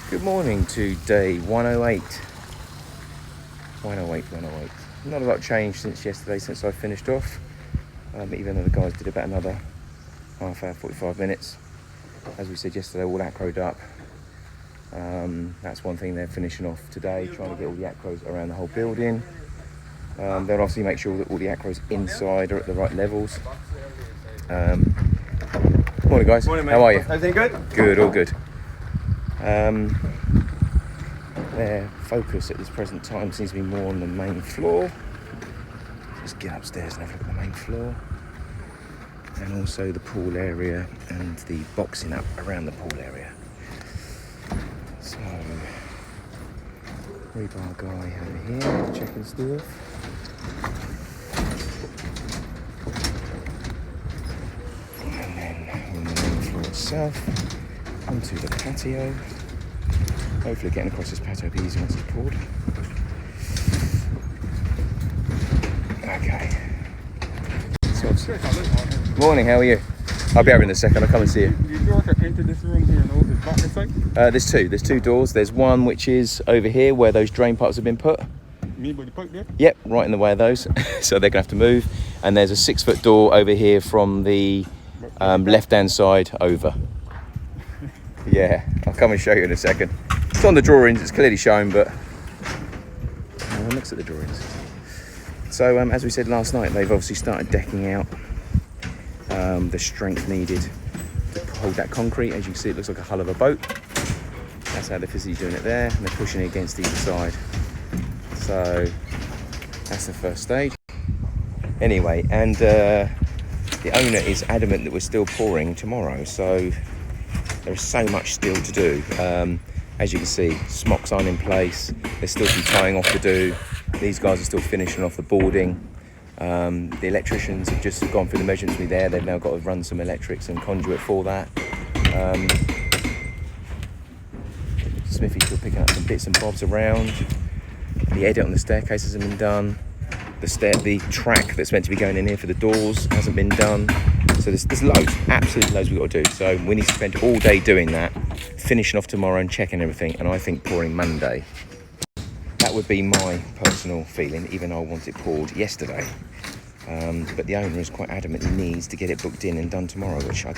Good morning to day 108. 108. Not a lot changed since yesterday, since I finished off. Even though the guys did about another half hour, 45 minutes. As we said yesterday, all acroed up. That's one thing they're finishing off today, trying to get all the acros around the whole building. They'll obviously make sure that all the acros inside are at the right levels. Morning guys, Morning, mate. How are you? Everything good? Good, all good. Their focus at this present time seems to be more on the main floor. Just get upstairs and have a look at the main floor. And also the pool area and the boxing up around the pool area. So, Rebar guy over here checking stuff. And then on the main floor itself, onto the patio. Hopefully getting across this patio will be easy once it's poured. Okay. So, morning, how are you? I'll be over in a second, I'll come and see you. You door can enter this room here and over the back inside? There's two doors. There's one which is over here where those drain pipes have been put. Me by the pipe there? Yep, right in the way of those. So they're going to have to move. And there's a 6-foot door over here from the left-hand side over. Yeah, I'll come and show you in a second. It's on the drawings, it's clearly shown, but no one looks at the drawings. So as we said last night, they've obviously started decking out the strength needed to hold that concrete. As you can see, it looks like a hull of a boat. That's how they're physically doing it there, and they're pushing it against either side. So that's the first stage. Anyway, and the owner is adamant that we're still pouring tomorrow, so there's so much still to do. As you can see, smocks aren't in place. There's still some tying off to do. These guys are still finishing off the boarding. The electricians have just gone through the measurements with me there. They've now got to run some electrics and conduit for that. Smithy's still picking up some bits and bobs around. The edit on the staircase hasn't been done. The track that's meant to be going in here for the doors hasn't been done. So there's loads, absolutely loads we've got to do. So we need to spend all day doing that, finishing off tomorrow and checking everything, and I think pouring Monday. That would be my personal feeling, even though I want it poured yesterday. But the owner is quite adamant he needs to get it booked in and done tomorrow, which I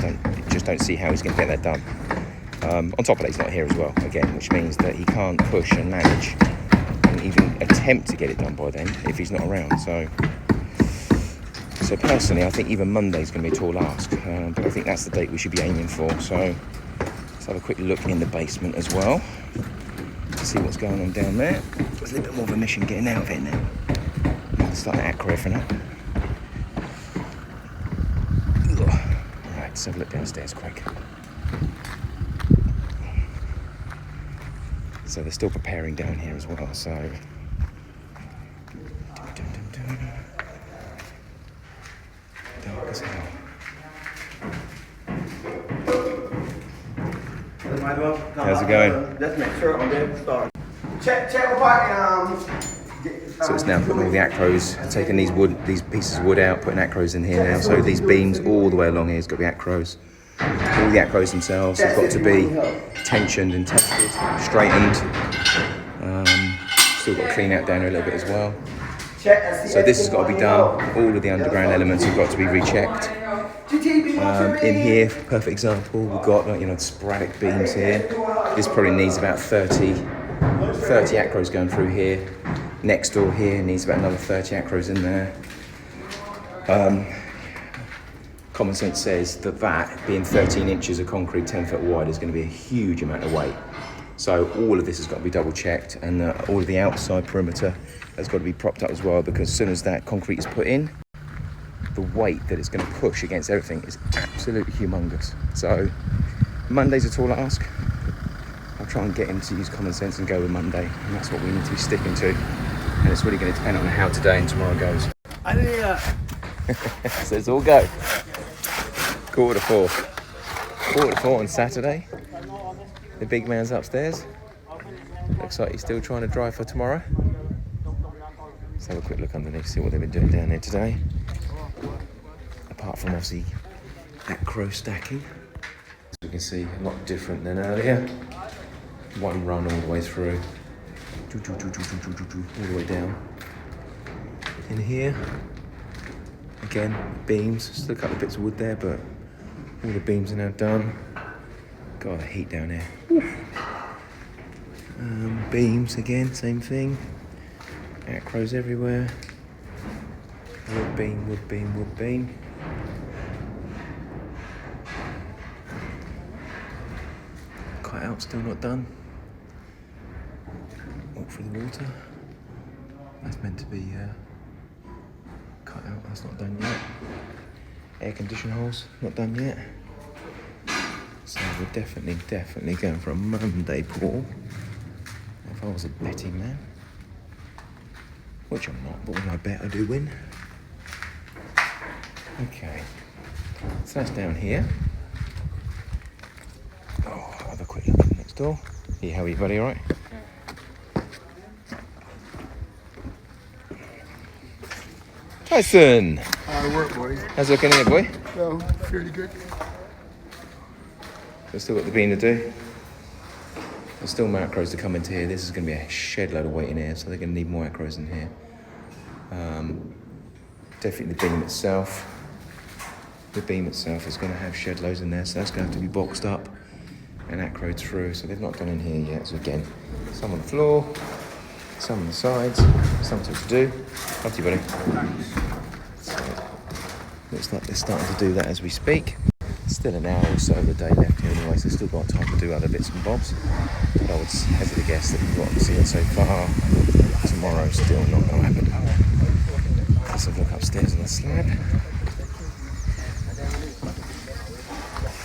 just don't see how he's going to get that done. On top of that, he's not here as well, again, which means that he can't push and manage and even attempt to get it done by then if he's not around. So personally, I think even Monday's going to be a tall ask, but I think that's the date we should be aiming for. So let's have a quick look in the basement as well, see what's going on down there. There's a little bit more of a mission getting out of it now. Let's start the acro for now. Right, let's have a look downstairs quick. So they're still preparing down here as well, so... Dark as hell. How's it going? Let's make sure I'm ready to start. Check the bike. So it's now putting all the acros, taking these pieces of wood out, putting acros in here now. So these beams all the way along here has got to be acros. All the acros themselves have got to be tensioned and tested, straightened. Still got to clean out down here a little bit as well. So this has got to be done. All of the underground elements have got to be rechecked. In here, perfect example, we've got sporadic beams here. This probably needs about 30 acros going through here. Next door here needs about another 30 acros in there. Common sense says that being 13 inches of concrete 10 foot wide is going to be a huge amount of weight. So all of this has got to be double checked, and all of the outside perimeter has got to be propped up as well, because as soon as that concrete is put in, the weight that it's going to push against everything is absolutely humongous. So Monday's a tall ask. I'll try and get him to use common sense and go with Monday, and that's what we need to be sticking to. And it's really going to depend on how today and tomorrow goes. So it's all go. 4:45 on Saturday. The big man's upstairs. Looks like he's still trying to drive for tomorrow. Let's have a quick look underneath, see what they've been doing down there today. Apart from obviously acro stacking. As we can see, a lot different than earlier. one run all the way through. All the way down. In here, again, beams. Still a couple of bits of wood there, but all the beams are now done. God, the heat down here. Beams again, same thing. Acros everywhere. Wood beam, wood beam, wood beam. Cut out, still not done. Walk through the water. That's meant to be cut out, that's not done yet. Air condition holes, not done yet. So we're definitely going for a Monday pour. If I was a betting man. Which I'm not, but when I bet I do win. Okay, so that's down here. Oh, I'll have a quick look next door. Hey, how are you, buddy, all right? Tyson! Hard work, boys. How's it looking here, boy? Well, fairly good. We've still got the beam to do. There's still more Acros to come into here. This is going to be a shed load of weight in here, so they're going to need more Acros in here. Definitely the beam itself. The beam itself is going to have shed loads in there, so that's going to have to be boxed up and Acroed through. So they've not done in here yet. So again, some on the floor, some on the sides, something to do. Up to you, buddy. So, looks like they're starting to do that as we speak. Still an hour or so of the day left here anyway, so they've still got time to do other bits and bobs. But I would hazard a guess that what I'm seeing so far, tomorrow's still not going to happen. Let's have a look upstairs on the slab.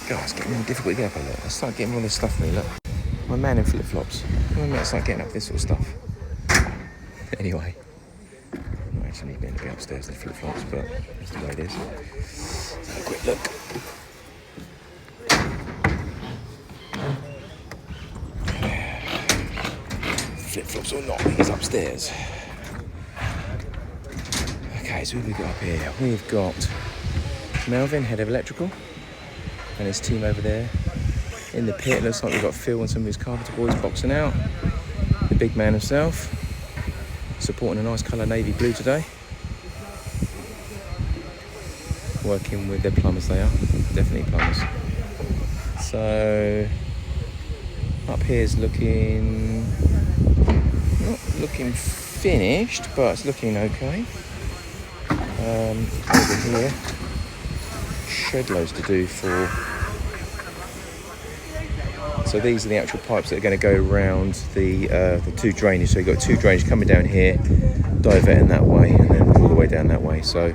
God, it's getting more difficult to get up a lot. I start getting all this stuff for me, look. I'm a man in flip-flops. When I start getting up this sort of stuff. Anyway. I actually need men to be upstairs in flip-flops, but that's the way it is. Let's have a quick look. Flip-flops or not, he's upstairs. Okay, so who have we got up here? We've got Melvin, head of Electical, and his team over there. In the pit, looks like we've got Phil and some of his carpenter boys boxing out. The big man himself, supporting a nice colour navy blue today. Working with their plumbers, they are. Definitely plumbers. So, up here's looking... not looking finished, but it's looking okay. Over here, shed loads to do for. So these are the actual pipes that are going to go around the two drainage. So you've got two drainage coming down here, diverting that way, and then all the way down that way. So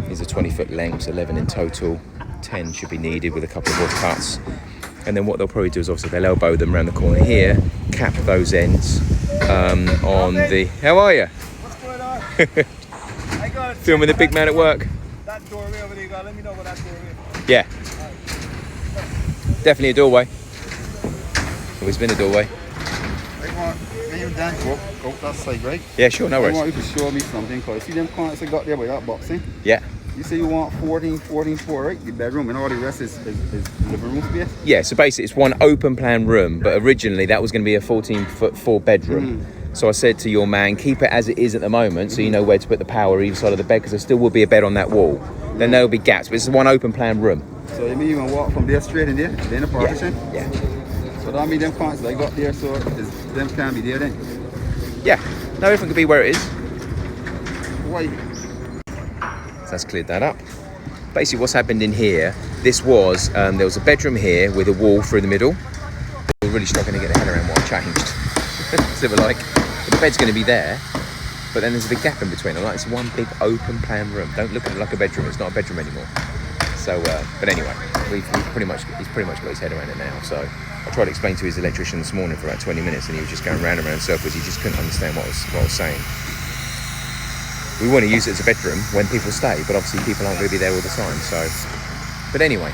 these are 20-foot lengths, 11 in total. 10 should be needed with a couple of more cuts. And then what they'll probably do is obviously they'll elbow them around the corner here, cap those ends on the... How are you? What's going on? Filming the big man at work. That doorway over there, let me know what that doorway is. Yeah. Definitely a doorway. Always been a doorway. When you done go out that side, right? Yeah, sure, no worries. I want you to show me something, because you see them corners I got there by that boxing? Yeah. You say you want 14, 4, right? The bedroom, and all the rest is living room space? Yeah, so basically it's one open plan room, but originally that was going to be a 14-foot 4-bedroom. So I said to your man, keep it as it is at the moment, so you know where to put the power either side of the bed, because there still will be a bed on that wall. Then there'll be gaps, but it's one open plan room. So you mean you can walk from there straight in there, then the partition? Yeah. So that means them corners I got there, so them can't be there then? Yeah. No, everything could be where it is. Why? So that's cleared that up. Basically what's happened in here, this was, there was a bedroom here with a wall through the middle. We're really struggling to get their head around what I've changed. So we're like, the bed's going to be there, but then there's a big gap in between. I'm like, it's one big open plan room. Don't look at it like a bedroom. It's not a bedroom anymore. So, but anyway, he's pretty much got his head around it now. So I tried to explain to his electrician this morning for about 20 minutes, and he was just going round and round in circles. He just couldn't understand what I was saying. We want to use it as a bedroom when people stay, but obviously people aren't going to be there all the time. So, but anyway,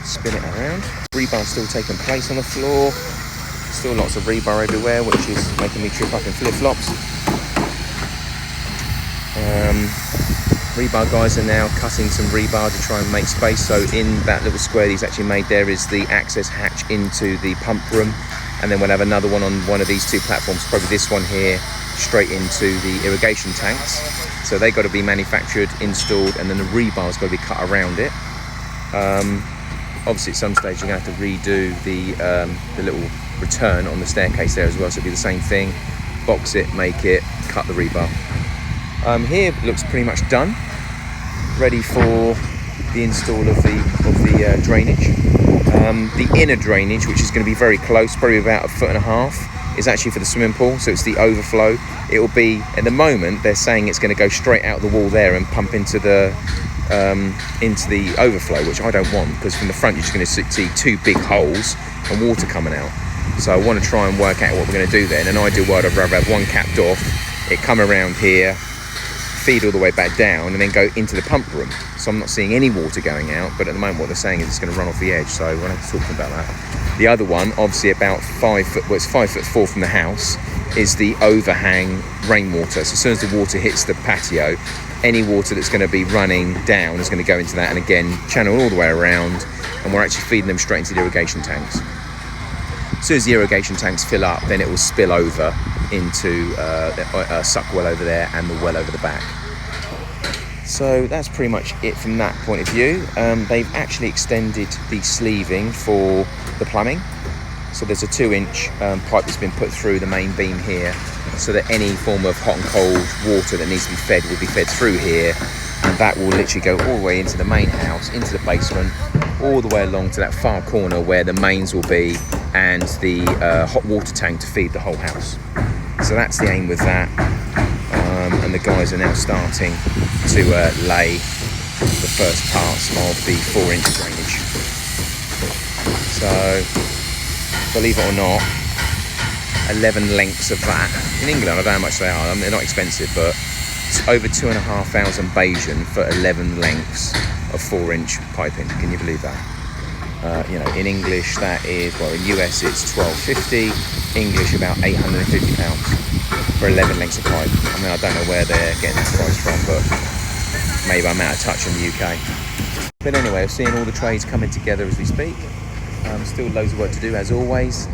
spin it around. Rebar still taking place on the floor. Still lots of rebar everywhere, which is making me trip up in flip-flops. Rebar guys are now cutting some rebar to try and make space. So in that little square he's actually made there is the access hatch into the pump room, and then we'll have another one on one of these two platforms, probably this one here, straight into the irrigation tanks. So they've got to be manufactured, installed, and then the rebar's got to be cut around it. Obviously at some stage you're going to have to redo the little return on the staircase there as well, so it'll be the same thing, box it, make it, cut the rebar. Here it looks pretty much done, ready for the install of the drainage. The inner drainage, which is going to be very close, probably about 1.5 foot, is actually for the swimming pool, so it's the overflow. It will be, at the moment they're saying it's going to go straight out the wall there and pump into the overflow, which I don't want, because from the front you're just going to see two big holes and water coming out. So I want to try and work out what we're going to do there. In an ideal world I'd rather have one capped off, it come around here, feed all the way back down, and then go into the pump room. So I'm not seeing any water going out, but at the moment what they're saying is it's going to run off the edge, so we'll have to talk to them about that. The other one, obviously about 5 foot, well it's 5'4" from the house, is the overhang rainwater. So as soon as the water hits the patio, any water that's going to be running down is going to go into that, and again channel all the way around, and we're actually feeding them straight into the irrigation tanks. As soon as the irrigation tanks fill up, then it will spill over into a suck well over there and the well over the back. So that's pretty much it from that point of view. They've actually extended the sleeving for the plumbing. So there's a 2-inch pipe that's been put through the main beam here, so that any form of hot and cold water that needs to be fed will be fed through here, and that will literally go all the way into the main house, into the basement, all the way along to that far corner where the mains will be, and the hot water tank to feed the whole house. So that's the aim with that, and the guys are now starting to lay the first parts of the 4-inch drainage. So believe it or not, 11 lengths of that. In England, I don't know how much they are. I mean, they're not expensive, but it's over 2,500 Bayesian for 11 lengths of 4-inch piping. Can you believe that? You know, in English that is, well, in US it's $12.50. English about £850 for 11 lengths of pipe. I mean, I don't know where they're getting that price from, but maybe I'm out of touch in the UK. But anyway, I'm seeing all the trades coming together as we speak. Still loads of work to do as always.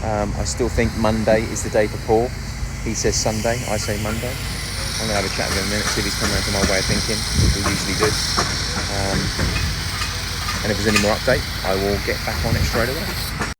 I still think Monday is the day for Paul. He says Sunday, I say Monday. I'm going to have a chat with him in a minute, see if he's come around to my way of thinking, as we usually do. And if there's any more update, I will get back on it straight away.